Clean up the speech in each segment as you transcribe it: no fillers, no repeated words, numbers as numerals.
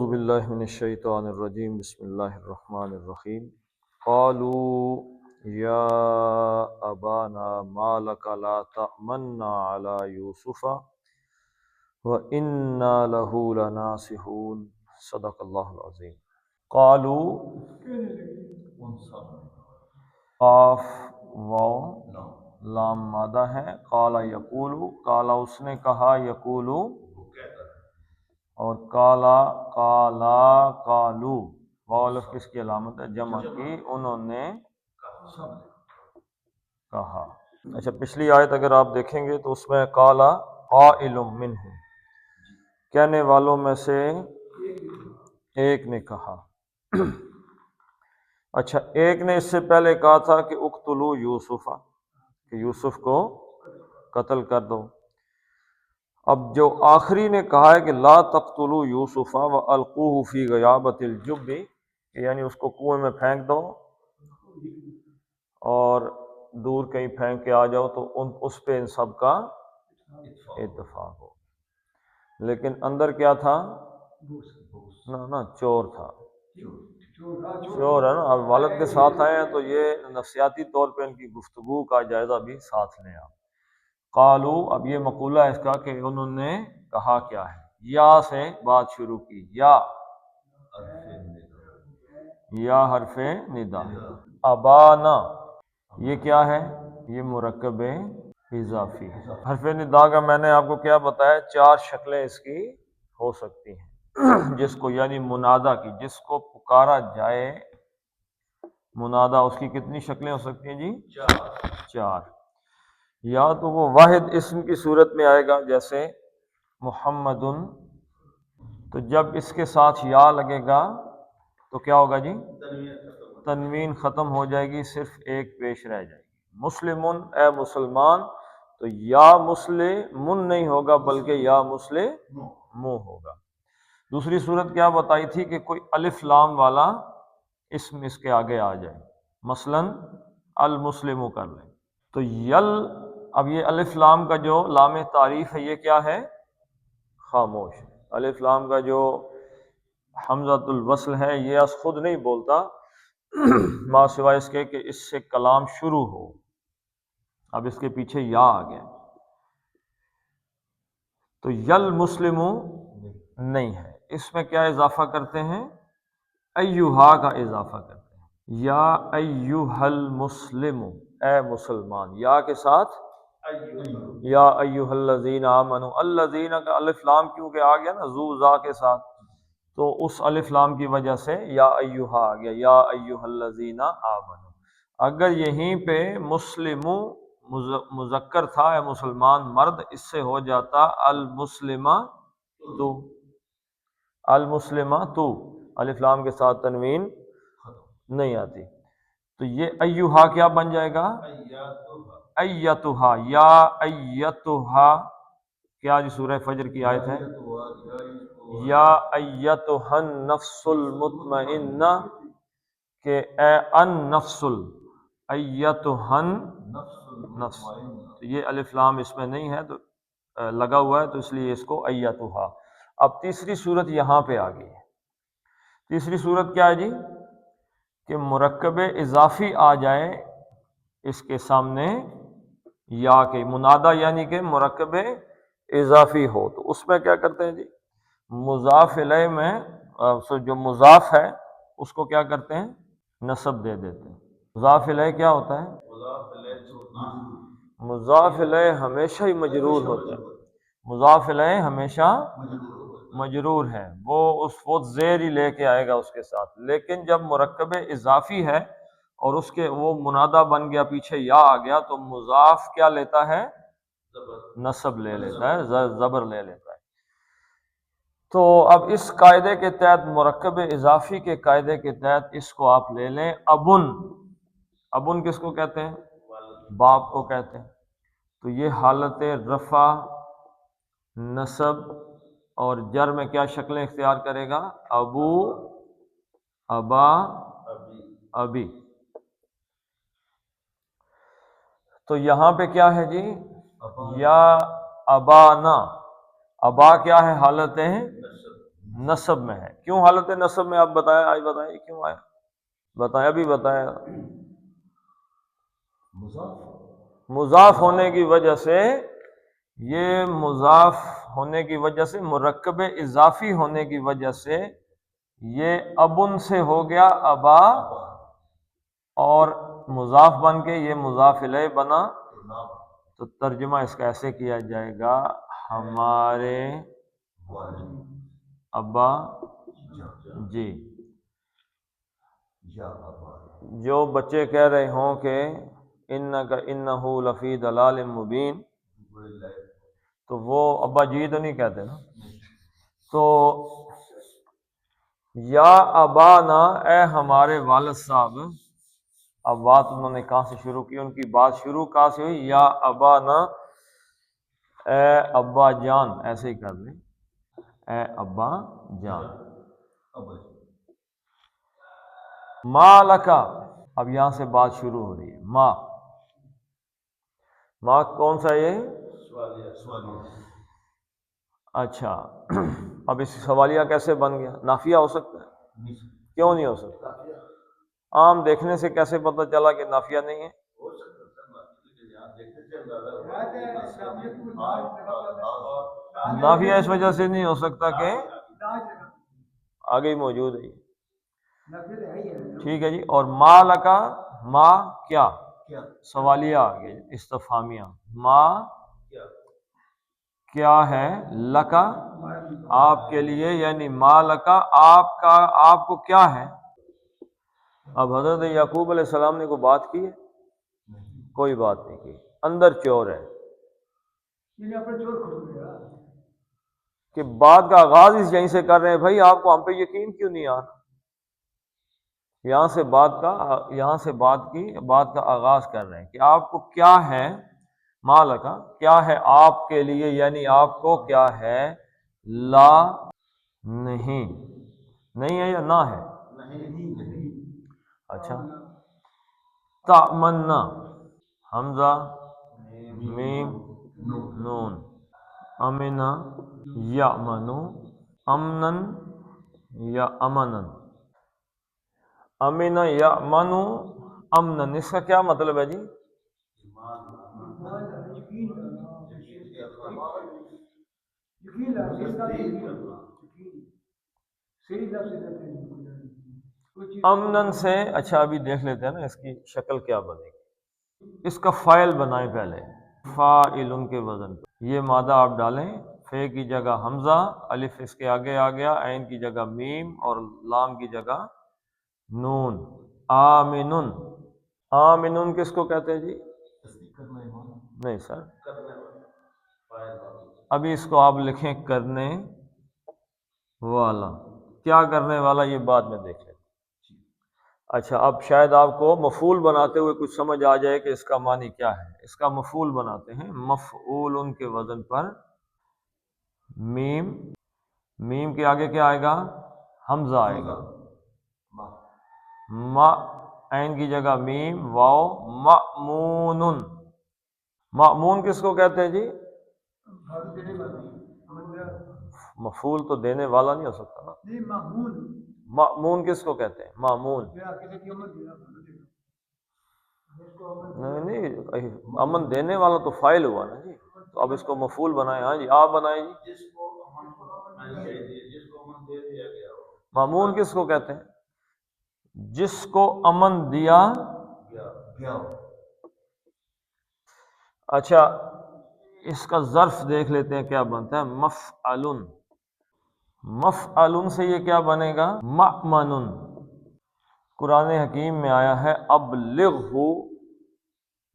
باللہ من الشیطان الرجیم بسم اللہ الرحمن الرحیم قالوا یا ابانا ما لک لا تأمنا علی یوسف وإنا له لناصحون صدق اللہ العظیم۔ قالوا قاف واو لام مادہ ہے، قال یقول قال اس نے کہا، یقول اور کالا کالا کالو واو الف کس کی علامت ہے؟ جمع کی، انہوں نے کہا۔ اچھا پچھلی آیت اگر آپ دیکھیں گے تو اس میں کالا قائل منہ، کہنے والوں میں سے ایک نے کہا۔ اچھا ایک نے اس سے پہلے کہا تھا کہ اقتلوا یوسف، کہ یوسف کو قتل کر دو۔ اب جو آخری نے کہا ہے کہ لا تقتلوا یوسف والقوہ فی غیابۃ الجب، یعنی اس کو کنویں میں پھینک دو اور دور کہیں پھینک کے آ جاؤ، تو اس پہ ان سب کا اتفاق ہو۔ لیکن اندر کیا تھا؟ نہ چور تھا، چور ہے نا۔ اب والد کے ساتھ آئے ہیں تو یہ نفسیاتی طور پہ ان کی گفتگو کا جائزہ بھی ساتھ لیں آپ۔ قالو، اب یہ مقولہ ہے اس کا کہ انہوں نے کہا کیا ہے، یا سے بات شروع کی، یا حرف ندا، ابانا یہ کیا ہے؟ یہ مرکب اضافی ہے۔ حرف ندا کا میں نے آپ کو کیا بتایا؟ 4 شکلیں اس کی ہو سکتی ہیں، جس کو یعنی منادا کی، جس کو پکارا جائے منادا، اس کی کتنی شکلیں ہو سکتی ہیں جی؟ 4۔ یا تو وہ واحد اسم کی صورت میں آئے گا، جیسے محمد، تو جب اس کے ساتھ یا لگے گا تو کیا ہوگا جی؟ تنوین ختم ہو جائے گی، صرف ایک پیش رہ جائے گی۔ مسلمن اے مسلمان، تو یا مسلمن نہیں ہوگا بلکہ یا مسلم ہوگا۔ دوسری صورت کیا بتائی تھی کہ کوئی الف لام والا اسم اس کے آگے آ جائے، مثلا المسلم کر لیں تو یل، اب یہ الف لام کا جو لام تعریف ہے یہ کیا ہے؟ خاموش۔ الف لام کا جو حمزۃ الوصل ہے یہ از خود نہیں بولتا، ما سوائے اس کے کہ اس سے کلام شروع ہو۔ اب اس کے پیچھے یا آ گیا تو یل مسلم نہیں ہے، اس میں کیا اضافہ کرتے ہیں؟ ایہا کا اضافہ کرتے ہیں، یا ایہا المسلم اے مسلمان، یا کے ساتھ یا ایہا الذین آمنوا، الذین کا الف لام کیونکہ آ گیا نا ذو ذا کے ساتھ، تو اس الف لام کی وجہ سے یا ایہا آ گیا، یا ایہا الذین آمنوا۔ اگر یہیں پہ مسلم مذکر تھا اے مسلمان مرد، اس سے ہو جاتا المسلمہ تو، المسلمہ تو، الف لام کے ساتھ تنوین نہیں آتی، تو یہ ایہا کیا بن جائے گا؟ ایتھا، یا ایتھا، کیا جی سورہ فجر کی آیت ہے؟ یا ایتھا النفس المطمئنہ، کہ اے النفس، ایتھا النفس، تو یہ الف لام اس میں نہیں ہے تو لگا ہوا ہے، تو اس لیے اس کو ایتھا۔ اب تیسری صورت یہاں پہ آ گئی ہے۔ تیسری صورت کیا ہے جی؟ کہ مرکب اضافی آ جائے اس کے سامنے یا کے، منادا یعنی کہ مرکب اضافی ہو، تو اس میں کیا کرتے ہیں جی؟ مضاف الیہ میں جو مضاف ہے اس کو کیا کرتے ہیں؟ نصب دے دیتے ہیں۔ مضاف الیہ کیا ہوتا ہے؟ مضاف الیہ ہمیشہ ہی مجرور ہوتا ہے، مضاف الیہ ہمیشہ مجرور ہے، وہ زیر ہی لے کے آئے گا اس کے ساتھ، لیکن جب مرکب اضافی ہے اور اس کے وہ منادا بن گیا، پیچھے یا آ گیا، تو مضاف کیا لیتا ہے؟ نصب لے لیتا ہے، زبر لے لیتا ہے۔ تو اب اس قاعدے کے تحت، مرکب اضافی کے قاعدے کے تحت، اس کو آپ لے لیں ابن۔ ابن کس کو کہتے ہیں؟ باپ کو کہتے ہیں۔ تو یہ حالت رفع، نصب اور جر میں کیا شکلیں اختیار کرے گا؟ ابو، ابا، ابی۔ تو یہاں پہ کیا ہے جی؟ یا ابانا، ابا کیا ہے؟ حالت نصب میں ہے. کیوں حالت نصب میں؟ آپ بتایا، آج بتائیں کیوں آیا، بتایا بھی بتایا. مضاف ہونے کی وجہ سے، یہ مضاف ہونے کی وجہ سے، مرکب اضافی ہونے کی وجہ سے یہ ابن سے ہو گیا ابا، اور مضاف بن کے یہ مضاف الیہ بنا. تو ترجمہ اس کا ایسے کیا جائے گا، ہمارے ابا جی. جو بچے کہہ رہے ہوں کہ انک انہ لفی ضلال مبین، تو وہ ابا جی تو نہیں کہتے نا. تو یا ابانا، اے ہمارے والد صاحب. اب بات انہوں نے کہاں سے شروع کی؟ ان کی بات شروع کہاں سے ہوئی؟ یا ابانا، اے ابا جان، ایسے ہی کر لیں، اے ابا جان. ما لکا، اب یہاں سے بات شروع ہو رہی ہے. ما کون سا؟ یہ اچھا. اب اس سوالیہ کیسے بن گیا؟ نافیہ ہو سکتا ہے؟ کیوں نہیں ہو سکتا؟ عام دیکھنے سے کیسے پتہ چلا کہ نافیہ نہیں ہے؟ نافیہ اس وجہ سے نہیں ہو سکتا کہ آگے موجود ہے. ٹھیک ہے جی. اور ما لکا، ما کیا؟ سوالیہ آگے استفہامیہ. ما کیا ہے؟ لکا آپ کے لیے، یعنی ما لکا آپ کا، آپ کو کیا ہے؟ اب حضرت یعقوب علیہ السلام نے کوئی بات کی ہے؟ کوئی بات نہیں کی. اندر چور ہے کہ بات کا آغاز اس یہیں سے کر رہے ہیں. بھائی آپ کو ہم پہ یقین کیوں نہیں آ رہا؟ یہاں سے بات کا آغاز کر رہے ہیں کہ آپ کو کیا ہے. مالکا کیا ہے آپ کے لیے، یعنی آپ کو کیا ہے؟ لا نہیں، نہیں ہے یا نہ ہے؟ اچھا. تأمنا، حمزہ میم نون. امنا یأمنو، امنن یا امنن. امنا یأمنو امنن، اس کا کیا مطلب ہے جی؟ امنن سے، اچھا ابھی دیکھ لیتے ہیں نا اس کی شکل کیا بنے گی. اس کا فاعل بنائیں پہلے، فاعلن کے وزن پہ. یہ مادہ آپ ڈالیں، فے کی جگہ حمزہ، الف اس کے آگے آ گیا، عین کی جگہ میم، اور لام کی جگہ نون. آمنن، آمنن کس کو کہتے ہیں جی؟ نہیں سر، ابھی اس کو آپ لکھیں کرنے والا. کیا کرنے والا؟ یہ بعد میں دیکھ لیں. اچھا اب شاید آپ کو مفعول بناتے ہوئے کچھ سمجھ آ جائے کہ اس کا معنی کیا ہے. اس کا مفعول بناتے ہیں، مفعول ان کے وزن پر میم، میم کے آگے کیا آئے گا؟ حمزہ آئے گا. ما، عین کی جگہ میم، واو. مأمون، مأمون کس کو کہتے ہیں جی؟ مفعول تو دینے والا نہیں ہو سکتا نا. مأمون کس کو کہتے ہیں؟ مأمون. نہیں، امن دینے والا تو فاعل ہوا نا جی. تو اب اس کو مفعول بنائیں. ہاں جی آپ بنائیں جی. مأمون کس کو کہتے ہیں؟ جس کو امن دیا گیا. اچھا اس کا ظرف دیکھ لیتے ہیں کیا بنتا ہے. مفعلن، مفعلن سے یہ کیا بنے گا؟ مأمنن. قرآن حکیم میں آیا ہے ابلغہ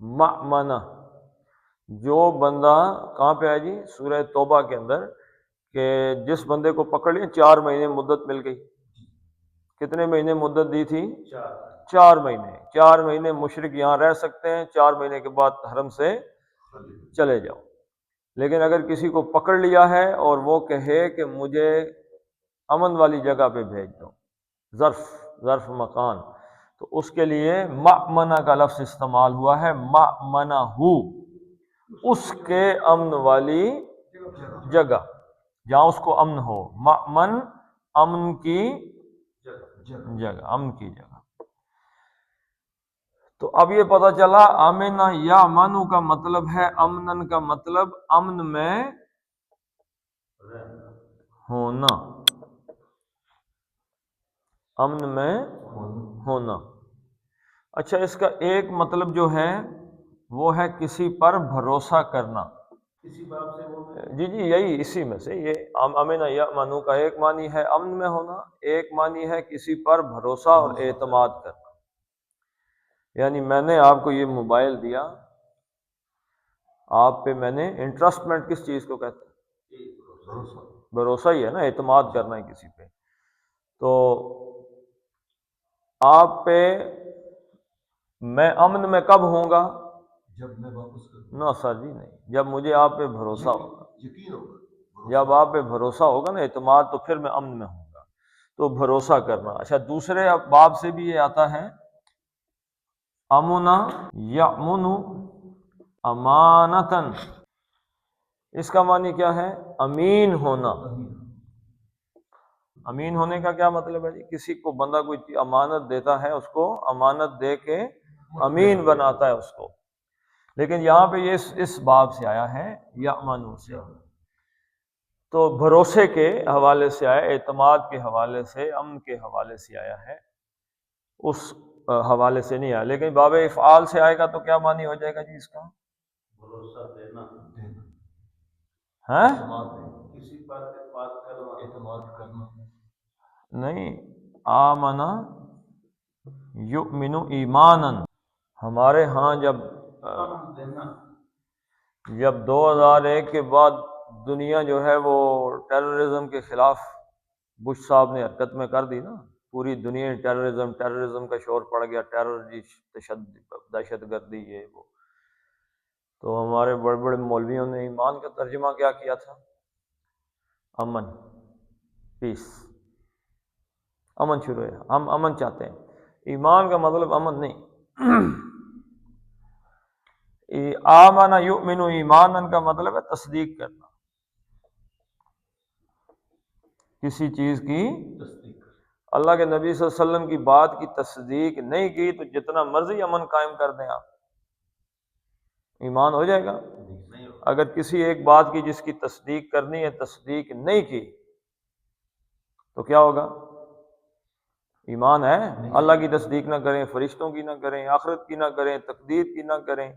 مأمنہ. جو بندہ، کہاں پہ آیا جی؟ سورہ توبہ کے اندر، کہ جس بندے کو پکڑ لیا 4 مہینے مدت مل گئی. کتنے مہینے مدت دی تھی؟ 4 مہینے. 4 مہینے مشرک یہاں رہ سکتے ہیں، 4 مہینے کے بعد حرم سے چلے جاؤ. لیکن اگر کسی کو پکڑ لیا ہے اور وہ کہے کہ مجھے امن والی جگہ پہ بھیج دو، ظرف مکان، تو اس کے لیے مأمنہ کا لفظ استعمال ہوا ہے. مأمنہ، اس کے امن والی جگہ، جہاں اس کو امن ہو. مأمن امن کی جگہ، امن کی جگہ۔ تو اب یہ پتہ چلا امن یا منو کا مطلب ہے امنن کا مطلب امن میں ہونا، امن میں ہونا۔ اچھا، اس کا ایک مطلب جو ہے وہ ہے کسی پر بھروسہ کرنا۔ اسی باب سے وہ جی یہی اسی میں سے یہ امن یا منو کا ایک معنی ہے امن میں ہونا، ایک معنی ہے کسی پر بھروسہ اور اعتماد کرنا۔ یعنی میں نے آپ کو یہ موبائل دیا، آپ پہ میں نے انٹرسٹمنٹ کس چیز کو کہتے ہیں؟ بھروسہ ہی ہے نا، اعتماد کرنا ہے کسی پہ۔ تو آپ پہ میں امن میں کب ہوں گا؟ جب میں واپس کروں، نہ سر جی نہیں، جب مجھے آپ پہ بھروسہ ہوگا، یقین ہوگا، جب آپ پہ بھروسہ ہوگا نا، اعتماد، تو پھر میں امن میں ہوں گا۔ تو بھروسہ کرنا۔ اچھا، دوسرے باب سے بھی یہ آتا ہے امنا یامن امانتن، اس کا معنی کیا ہے؟ امین ہونا۔ امین ہونے کا کیا مطلب ہے جی؟ کسی کو بندہ کوئی امانت دیتا ہے، اس کو امانت دے کے امین بناتا ہے اس کو۔ لیکن یہاں پہ یہ اس باب سے آیا ہے یامن سے، تو بھروسے کے حوالے سے آیا، اعتماد کے حوالے سے، امن کے حوالے سے آیا ہے، اس حوالے سے نہیں آیا۔ لیکن باب افعال سے آئے گا تو کیا معنی ہو جائے گا جی اس کا؟ بھروسہ دینا، ہاں کسی پر اعتماد کرنا، اعتماد کرنا نہیں، آمنا یؤمن ایمانا، ہمارے ہاں جب 2001 کے بعد دنیا جو ہے وہ ٹیررزم کے خلاف بش صاحب نے حرکت میں کر دی نا، پوری دنیا ٹیررزم کا شور پڑ گیا، ٹیرر جی، دہشت گردی، یہ وہ، تو ہمارے بڑے بڑے مولویوں نے ایمان کا ترجمہ کیا کیا تھا؟ امن، پیس، امن شروع ہے، ہم امن چاہتے ہیں۔ ایمان کا مطلب امن نہیں۔ آمن یؤمن ایمانن کا مطلب ہے تصدیق کرنا، کسی چیز کی تصدیق۔ اللہ کے نبی صلی اللہ علیہ وسلم کی بات کی تصدیق نہیں کی تو جتنا مرضی امن قائم کر دیں آپ، ایمان ہو جائے گا؟ اگر کسی ایک بات کی جس کی تصدیق کرنی ہے، تصدیق نہیں کی تو کیا ہوگا؟ ایمان ہے؟ اللہ کی تصدیق نہ کریں، فرشتوں کی نہ کریں، آخرت کی نہ کریں، تقدیر کی نہ کریں،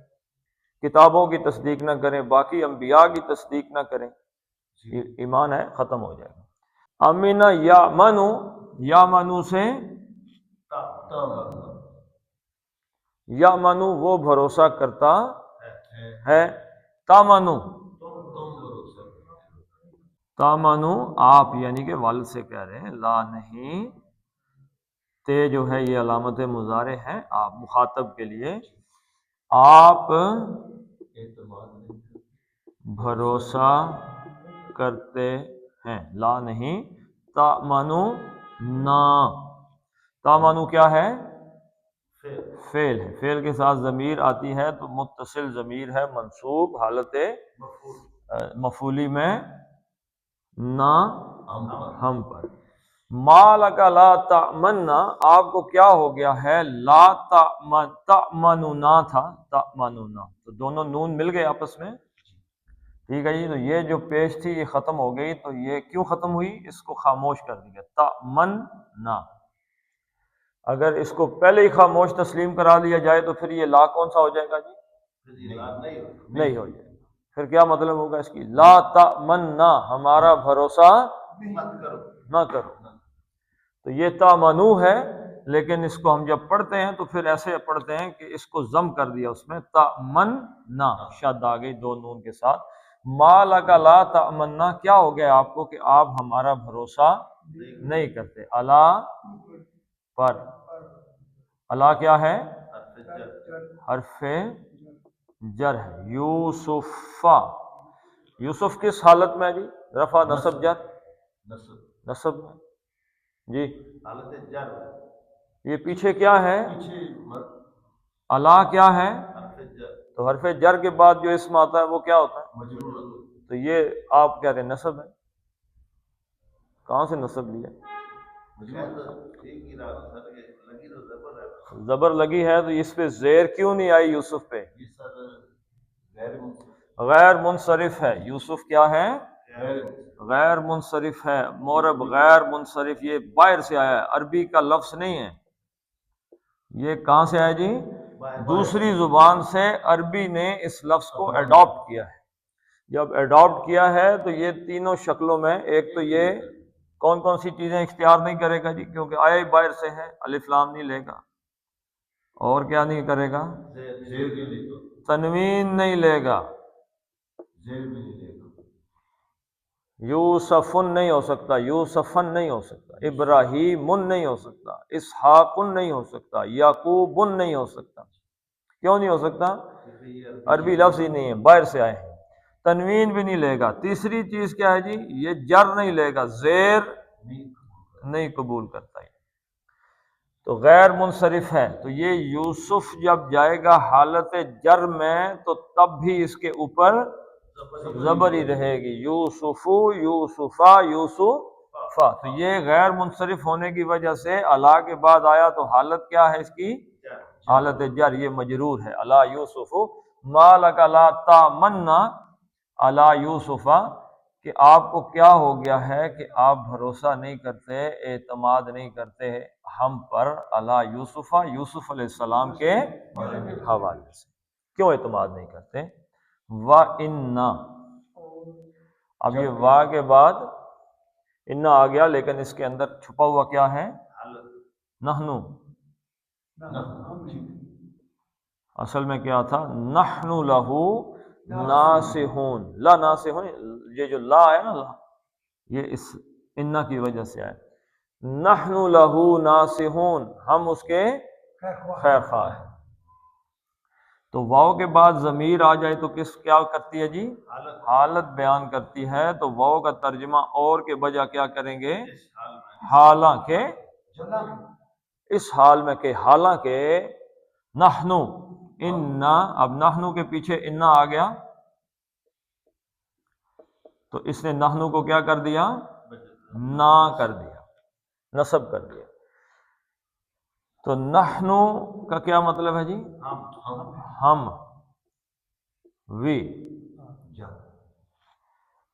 کتابوں کی تصدیق نہ کریں، باقی انبیاء کی تصدیق نہ کریں، ایمان ہے؟ ختم ہو جائے گا۔ امین یامنو، یامنو سے یامنو وہ بھروسہ کرتا ہے، تامنو، تامنو آپ یعنی کہ والد سے کہہ رہے ہیں، لا نہیں، تے جو ہے یہ علامت مضارع ہے، آپ مخاطب کے لیے، آپ بھروسہ کرتے ہیں، لا نہیں، تامنو نا، تامنو کیا ہے؟ فعل ہے، فعل کے ساتھ ضمیر آتی ہے تو متصل ضمیر ہے، منصوب حالت مفعولی میں، نا ہم پر۔ ما لک لا تأمننا، آپ کو کیا ہو گیا ہے؟ لا تأمننا تھا، تأمننا، تو دونوں نون مل گئے آپس میں، ٹھیک ہے جی۔ تو یہ جو پیش تھی یہ ختم ہو گئی، تو یہ کیوں ختم ہوئی؟ اس کو خاموش کر دیا، تأمننا۔ اگر اس کو پہلے ہی خاموش تسلیم کرا لیا جائے تو پھر یہ لا کون سا ہو جائے گا جی؟ نہیں ہو جائے گا۔ پھر کیا مطلب ہوگا اس کی؟ لا تأمننا، ہمارا بھروسہ نہ کرو۔ تو یہ تامنو ہے، لیکن اس کو ہم جب پڑھتے ہیں تو پھر ایسے پڑھتے ہیں کہ اس کو ضم کر دیا، اس میں تأمننا، شد آ گئی دو نون کے ساتھ۔ ما لک لا تأمننا، کیا ہو گیا آپ کو کہ آپ ہمارا بھروسہ نہیں کرتے؟ اللہ پر، اللہ کیا ہے؟ حرف جر ہے، یوسف، یوسف کس حالت میں ہے جی؟ رفع، نصب، جر؟ نصب میں جی، حالت جر۔ یہ پیچھے کیا ہے؟ اللہ کیا ہے؟ تو حرف جر کے بعد جو اسم آتا ہے وہ کیا ہوتا ہے؟ تو یہ آپ کہہ رہے ہیں نصب ہے، کہاں سے نصب لیا؟ ایک ہی رات سر کے لگی تو زبر ہے. زبر لگی ہے تو اس پہ زیر کیوں نہیں آئی یوسف پہ؟ یہ سر غیر غیر منصرف ہے. یوسف کیا ہے؟ غیر منصرف ہے. مورب غیر منصرف، یہ باہر سے آیا ہے، عربی کا لفظ نہیں ہے. یہ کہاں سے آیا جی؟ دوسری زبان سے عربی نے اس لفظ کو ایڈاپٹ کیا ہے. جب ایڈاپٹ کیا ہے تو یہ تینوں شکلوں میں، ایک تو یہ کون کون سی چیزیں اختیار نہیں کرے گا جی، کیونکہ آیا ہی باہر سے ہے، الف لام نہیں لے گا. اور کیا نہیں کرے گا؟ تنوین نہیں لے گا. یوسفن نہیں ہو سکتا، یوسفن نہیں ہو سکتا، ابراہیمن نہیں ہو سکتا، اسحاقن نہیں ہو سکتا، یعقوبن نہیں ہو سکتا. کیوں نہیں ہو سکتا؟ عربی لفظ ہی نہیں ہے، باہر سے آئے ہیں. تنوین بھی نہیں لے گا. تیسری چیز کیا ہے جی؟ یہ جر نہیں لے گا، زیر نہیں قبول کرتا ہے. تو غیر منصرف ہے. تو یہ یوسف جب جائے گا حالت جر میں تو تب بھی اس کے اوپر زبر ہی رہے گی. یوسفو، یوسفا، یوسفا. تو یہ غیر منصرف ہونے کی وجہ سے الا کے بعد آیا تو حالت کیا ہے اس کی؟ حالت جر. یہ مجرور ہے. الا یوسف ما لک لا تامنا الا یوسفا، کہ آپ کو کیا ہو گیا ہے کہ آپ بھروسہ نہیں کرتے، اعتماد نہیں کرتے ہم پر، الا یوسفا، یوسف علیہ السلام کے حوالے سے. کیوں اعتماد نہیں کرتے؟ وَإِنَّا، اب یہ وا کے بعد انا آ گیا، لیکن اس کے اندر چھپا ہوا کیا ہے؟ نحنو. اصل میں کیا تھا؟ نحنو لہو ناصحون. لا ناصحون، یہ جو لا ہے نا، لا، یہ اس انا کی وجہ سے آئے. نحنو لہو ناصحون، ہم اس کے خیر خواہ ہیں. تو واو کے بعد ضمیر آ جائے تو کس کیا کرتی ہے جی؟ حالت بیان کرتی ہے. تو واو کا ترجمہ اور کے بجا کیا کریں گے؟ حالانکہ، اس حال میں کہ، حالانکہ نحنو انا. اب نحنو کے پیچھے انا آ گیا تو اس نے نحنو کو کیا کر دیا؟ نا کر دیا، نصب کر دیا. تو نحنو کا کیا مطلب ہے جی؟ ہم، وی.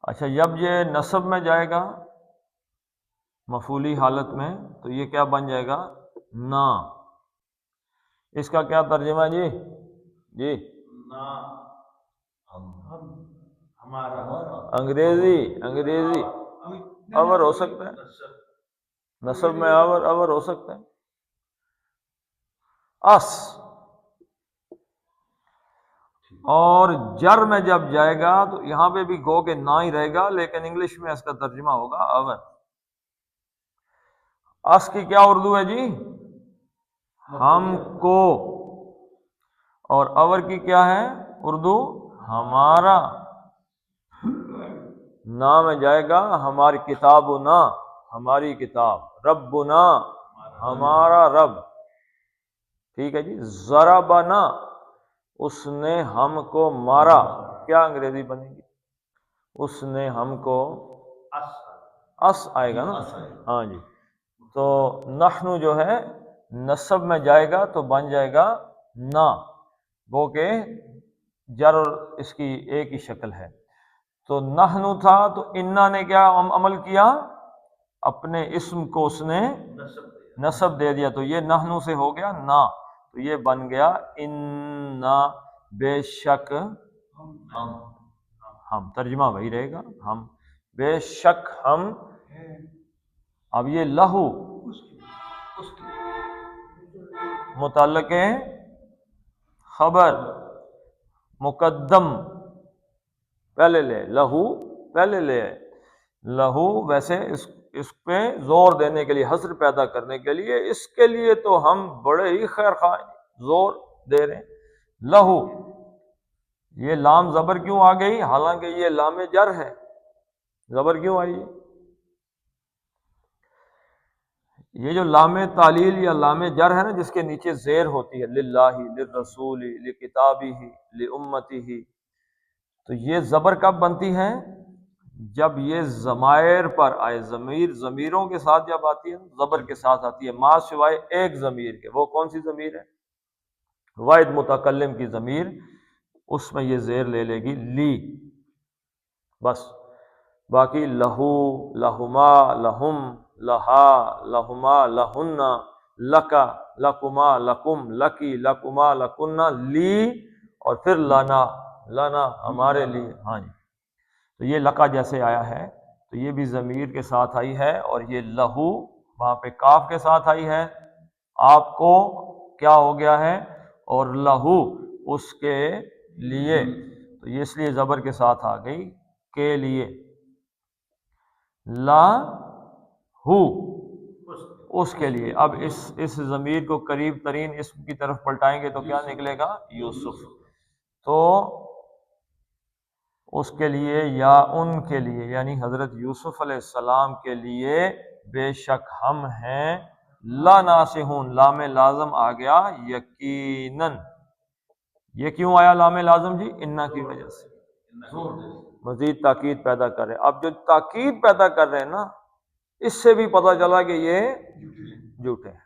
اچھا، جب یہ نصب میں جائے گا مفعولی حالت میں تو یہ کیا بن جائے گا؟ نا. اس کا کیا ترجمہ ہے جی؟ جی نا ہمارا. انگریزی اور ہو سکتا ہے، نصب میں اور ہو سکتا ہے. اس. اور جر میں جب جائے گا تو یہاں پہ بھی گو کہ نہ ہی رہے گا، لیکن انگلش میں اس کا ترجمہ ہوگا اور. اس کی کیا اردو ہے جی؟ ہم کو. اور اور کی کیا ہے اردو؟ ہمارا. نا میں جائے گا ہماری کتاب نا، ہماری کتاب. ربنا، ہمارا رب. ٹھیک ہے جی. ضربنا، اس نے ہم کو مارا. کیا انگریزی بنے گی؟ اس نے ہم کو، اس آئے گا نا. ہاں جی. تو نحنو جو ہے نصب میں جائے گا تو بن جائے گا نا، وہ کہ جر اور اس کی ایک ہی شکل ہے. تو نحنو تھا تو انا نے کیا عمل کیا؟ اپنے اسم کو اس نے نصب دے دیا. تو یہ نحنو سے ہو گیا نا، تو یہ بن گیا انا، بے شک ہم. ترجمہ وہی رہے گا، ہم، بے شک ہم. اب یہ لہو متعلق ہے خبر مقدم پہلے لے، لہو پہلے لے. لہو ویسے اس پہ زور دینے کے لیے، حصر پیدا کرنے کے لیے، اس کے لیے تو ہم بڑے ہی خیر خواہ زور دے رہے ہیں. لہو، یہ لام زبر کیوں آ گئی حالانکہ یہ لام جر ہے؟ زبر کیوں آئی؟ یہ جو لام تعلیل یا لام جر ہے نا، جس کے نیچے زیر ہوتی ہے، للہ، للرسول، لکتابہ، لامتہ، تو یہ زبر کب بنتی ہے؟ جب یہ ضمائر پر آئے، ضمیروں کے ساتھ جب آتی ہے، زبر کے ساتھ آتی ہے، ما سوائے ایک ضمیر کے، وہ کون سی ضمیر ہے؟ واحد متکلم کی ضمیر، اس میں یہ زیر لے لے گی لی، بس۔ باقی لہو، لہما، لہم، لہا، لہما، لہن، لکا، لکما، لکم، لکی، لکما، لکنہ، لی، اور پھر لنا، لنا ہمارے لیے، ہاں جی۔ تو یہ لکا جیسے آیا ہے تو یہ بھی ضمیر کے ساتھ آئی ہے، اور یہ لہو وہاں پہ کاف کے ساتھ آئی ہے، آپ کو کیا ہو گیا ہے، اور لہو اس کے لیے، تو یہ اس لیے زبر کے ساتھ آ گئی، کے لیے، لا ہو اس کے لیے۔ اب اس ضمیر کو قریب ترین اسم کی طرف پلٹائیں گے تو کیا نکلے گا؟ یوسف۔ تو اس کے لیے یا ان کے لیے، یعنی حضرت یوسف علیہ السلام کے لیے بے شک ہم ہیں لا ناسہون، لام لازم آ گیا یقیناً۔ یہ کیوں آیا لام لازم جی؟ انا کی وجہ سے، مزید تاکید پیدا کر رہے ہیں۔ اب جو تاکید پیدا کر رہے ہیں نا، اس سے بھی پتہ چلا کہ یہ جھوٹے ہیں۔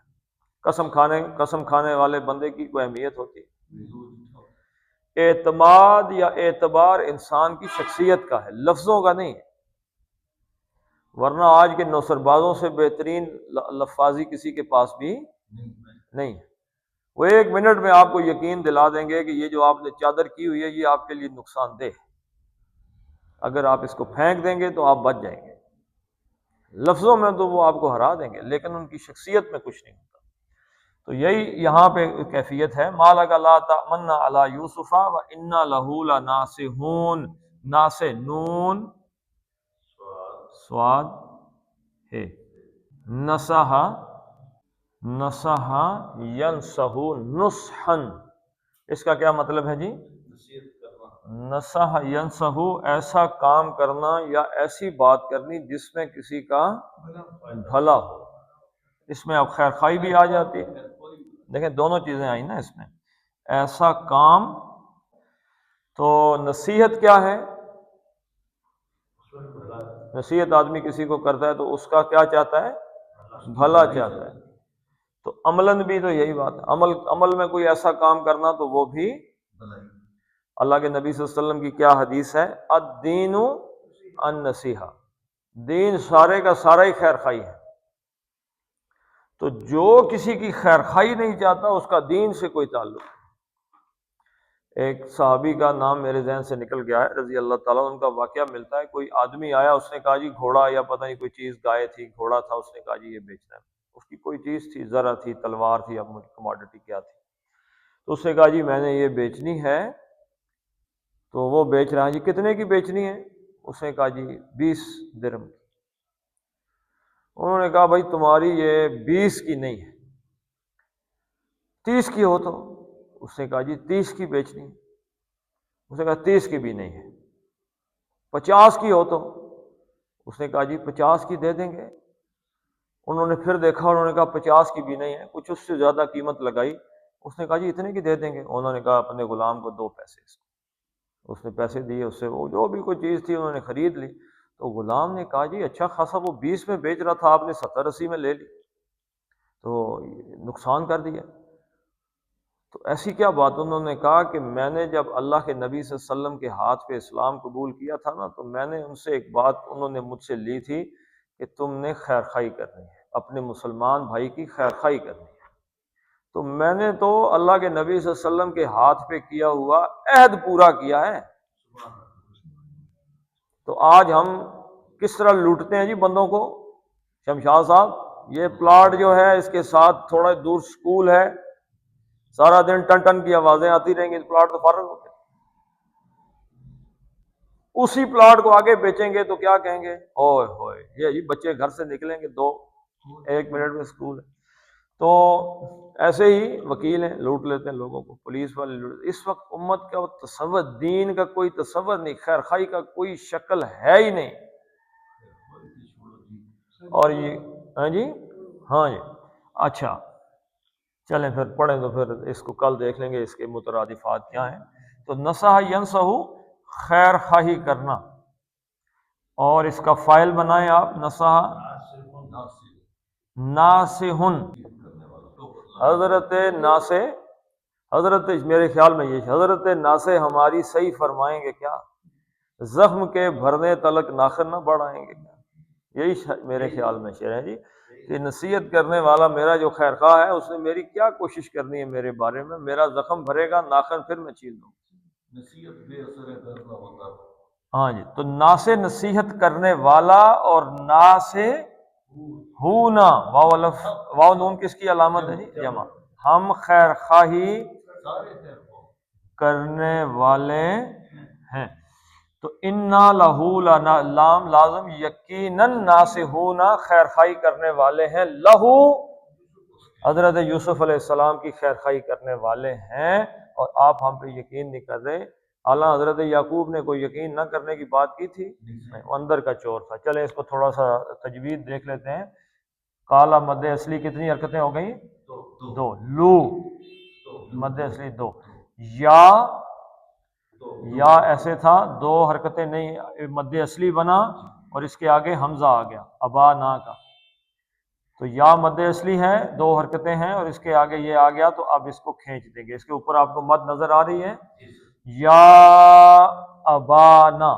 قسم کھانے والے بندے کی کوئی اہمیت ہوتی ہے؟ اعتماد یا اعتبار انسان کی شخصیت کا ہے، لفظوں کا نہیں ہے، ورنہ آج کے نوسر بازوں سے بہترین لفاظی کسی کے پاس بھی نہیں ہے۔ وہ ایک منٹ میں آپ کو یقین دلا دیں گے کہ یہ جو آپ نے چادر کی ہوئی ہے یہ آپ کے لیے نقصان دہ ہے، اگر آپ اس کو پھینک دیں گے تو آپ بچ جائیں گے۔ لفظوں میں تو وہ آپ کو ہرا دیں گے، لیکن ان کی شخصیت میں کچھ نہیں ہوتا۔ تو یہی یہاں پہ کیفیت ہے، مالک لا تأمنا علی یوسف وانا لہ لناصحون، ناصح نون سواد ہے، نصح، نصح ینصح نصحا، اس کا کیا مطلب ہے جی؟ نصح ینصح، ایسا کام کرنا یا ایسی بات کرنی جس میں کسی کا بھلا ہو۔ اس میں اب خیر خواہی بھی آ جاتی ہے، دیکھیں دونوں چیزیں آئی نا اس میں، ایسا کام۔ تو نصیحت کیا ہے؟ نصیحت آدمی کسی کو کرتا ہے تو اس کا کیا چاہتا ہے؟ بھلا چاہتا ہے۔ تو عملاً بھی تو یہی بات ہے، عمل میں کوئی ایسا کام کرنا تو وہ بھی اللہ کے نبی صلی اللہ علیہ وسلم کی کیا حدیث ہے؟ الدین النصیحہ، دین سارے کا سارا ہی خیر خواہی ہے۔ تو جو کسی کی خیر خواہی نہیں چاہتا اس کا دین سے کوئی تعلق نہیں۔ ایک صحابی کا نام میرے ذہن سے نکل گیا ہے رضی اللہ تعالیٰ، ان کا واقعہ ملتا ہے، کوئی آدمی آیا، اس نے کہا جی گھوڑا یا پتہ نہیں کوئی چیز، گائے تھی، گھوڑا تھا، اس نے کہا جی یہ بیچنا ہے، اس کی کوئی چیز تھی، زرہ تھی، تلوار تھی، اب مجھے کموڈٹی کیا تھی، تو اس نے کہا جی میں نے یہ بیچنی ہے۔ تو وہ بیچ رہا ہے، جی کتنے کی بیچنی ہے؟ اس نے کہا جی 20 درہم۔ انہوں نے کہا بھائی تمہاری یہ 20 کی نہیں ہے، 30 کی ہو تو؟ اس نے کہا جی 30 کی بیچنی ہے۔ اس نے کہا 30 کی بھی نہیں ہے، 50 کی ہو تو؟ اس نے کہا جی 50 کی دے دیں گے۔ انہوں نے پھر دیکھا، انہوں نے کہا 50 کی بھی نہیں ہے، کچھ اس سے زیادہ قیمت لگائی۔ اس نے کہا جی اتنے کی دے دیں گے۔ انہوں نے کہا اپنے غلام کو 2 پیسے اس کو، اس نے پیسے دیے، اس سے وہ جو بھی کوئی چیز تھی انہوں نے خرید لی۔ تو غلام نے کہا جی اچھا خاصا وہ 20 میں بیچ رہا تھا، آپ نے 70-80 میں لے لی، تو نقصان کر دیا۔ تو ایسی کیا بات؟ انہوں نے کہا کہ میں نے جب اللہ کے نبی صلی اللہ علیہ وسلم کے ہاتھ پہ اسلام قبول کیا تھا نا، تو میں نے ان سے ایک بات انہوں نے مجھ سے لی تھی کہ تم نے خیر خواہی کرنی ہے، اپنے مسلمان بھائی کی خیر خواہی کرنی ہے۔ تو میں نے تو اللہ کے نبی صلی اللہ علیہ وسلم کے ہاتھ پہ کیا ہوا عہد پورا کیا ہے۔ تو آج ہم کس طرح لوٹتے ہیں جی بندوں کو؟ شمشاد صاحب یہ پلاٹ جو ہے اس کے ساتھ تھوڑا دور سکول ہے، سارا دن ٹن ٹن کی آوازیں آتی رہیں گی، پلاٹ تو فارغ ہو گئے۔ اسی پلاٹ کو آگے بیچیں گے تو کیا کہیں گے؟ اوئے ہوئے یہ بچے گھر سے نکلیں گے 1 منٹ میں سکول ہے۔ تو ایسے ہی وکیل ہیں، لوٹ لیتے ہیں لوگوں کو، پولیس والے لوٹ۔ اس وقت امت کا تصور، دین کا کوئی تصور نہیں، خیر خواہی کا کوئی شکل ہے ہی نہیں۔ اور یہ ہاں جی، ہاں جی، اچھا چلیں پھر پڑھیں، تو پھر اس کو کل دیکھ لیں گے اس کے مترادفات کیا ہیں۔ تو نصح ینصح خیر خواہی کرنا، اور اس کا فائل بنائیں آپ نصح ناسہن حضرت ناسے حضرت میرے خیال میں یہ حضرت ناسے ہماری صحیح فرمائیں گے کیا زخم کے بھرنے تلک ناخن نہ بڑھائیں گے کیا یہی میرے خیال میں شعر ہے جی کہ نصیحت کرنے والا میرا جو خیر خواہ ہے اس نے میری کیا کوشش کرنی ہے میرے بارے میں میرا زخم بھرے گا ناخن پھر میں چھیل دوں نصیحت بے اثر درد نہ ہوتا ہاں جی تو نا سے نصیحت کرنے والا اور نا سے ہونا واو نون کس کی علامت ہے جی جمع ہم خیر خواہی سارے خیر خواہ کرنے والے ہیں تو انا لہو لام لازم یقیناً ناسہون خیر خواہی کرنے والے ہیں لہو حضرت یوسف علیہ السلام کی خیر خواہی کرنے والے ہیں اور آپ ہم پہ یقین نہیں کر رہے اللہ حضرت یعقوب نے کوئی یقین نہ کرنے کی بات کی تھی نہیں وہ اندر کا چور تھا چلیں اس کو تھوڑا سا تجوید دیکھ لیتے ہیں کالا مد اصلی کتنی حرکتیں ہو گئیں دو لو مد اصلی دو یا ایسے تھا دو حرکتیں نہیں مد اصلی بنا اور اس کے آگے حمزہ آ گیا ابا نا کا تو یا مد اصلی ہے دو حرکتیں ہیں اور اس کے آگے یہ آ گیا تو اب اس کو کھینچ دیں گے اس کے اوپر آپ کو مد نظر آ رہی ہے یا ابانا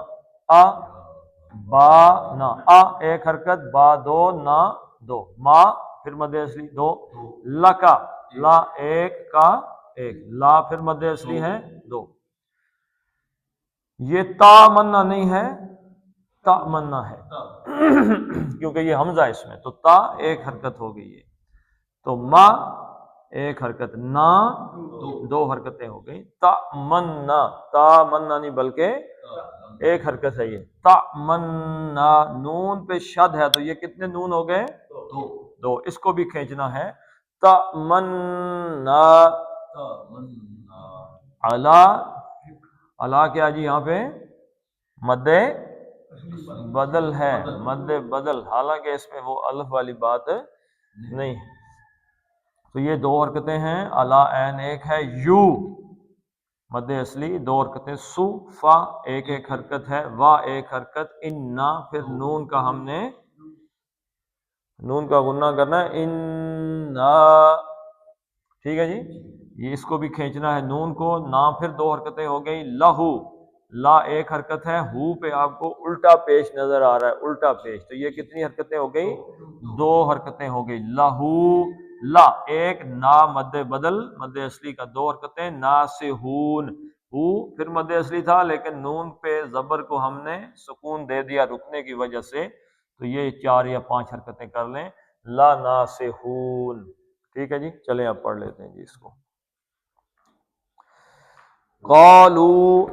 نا ایک حرکت با دو نا دو ما پھر مد اصلی دو لکا لا ایک کا ایک لا پھر مد اصلی ہے دو یہ تا مننا نہیں ہے تا مننا ہے کیونکہ یہ حمزہ اس میں تو تا ایک حرکت ہو گئی ہے تو ما ایک حرکت نا دو حرکتیں ہو گئی تا مننا نہیں بلکہ ایک حرکت ہے یہ تا مننا نون پہ شد ہے تو یہ کتنے نون ہو گئے دو اس کو بھی کھینچنا ہے تا مننا اللہ کیا جی یہاں پہ مد بدل ہے مد بدل حالانکہ اس میں وہ الف والی بات نہیں ہے تو یہ دو حرکتیں ہیں اللہ عین ایک ہے یو مد اصلی دو حرکتیں سو فا ایک ایک حرکت ہے وا ایک حرکت ان نا پھر نون کا ہم نے نون کا غنہ کرنا ہے ان نا ٹھیک ہے جی یہ اس کو بھی کھینچنا ہے نون کو نا پھر دو حرکتیں ہو گئی لہو لا ایک حرکت ہے ہو پہ آپ کو الٹا پیش نظر آ رہا ہے الٹا پیش تو یہ کتنی حرکتیں ہو گئی دو حرکتیں ہو گئی لہو لا ایک نا مد بدل مد اصلی کا دو حرکتیں ناسہون ہو پھر مد اصلی تھا لیکن نون پہ زبر کو ہم نے سکون دے دیا رکنے کی وجہ سے تو یہ 4 یا 5 حرکتیں کر لیں لا ناسہون ٹھیک ہے جی چلیں اب پڑھ لیتے ہیں جی اس کو قالوا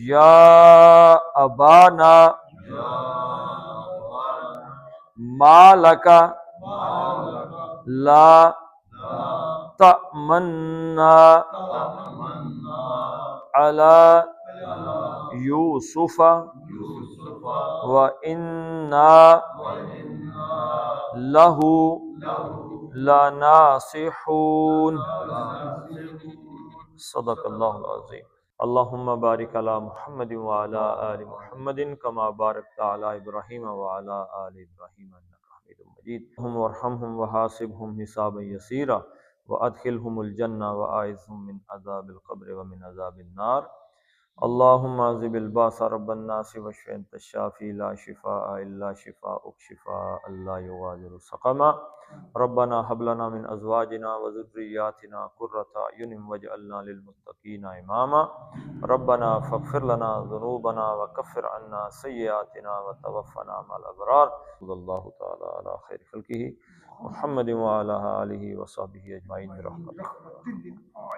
یا ابانا ما لکا لا تأمنا علی یوسف وإنا لہ لناصحون صدق اللہ العظیم اللہم بارک علی محمد وعلی آل محمد کما بارکت علی ابراہیم وعلی آل ابراہیم انک حمید مجید وارحمہم وحاسبہم حسابا یسیرا وادخلہم الجنہ واعذہم من عذاب القبر ومن عذاب النار اللہم عذب الباس رب الناس واشف انت الشافی لا شفاء الا شفاءک شفاء لا یغادر سقما ربنا هب لنا من ازواجنا وذرياتنا قرة اعين واجعلنا للمتقين اماما ربنا فاغفر لنا ذنوبنا وكفر عنا سيئاتنا وتوفنا مع الابرار صلی اللہ تعالی علی خیر خلقہ محمد وعلى آلہ وصحبہ اجمعین برحمتہ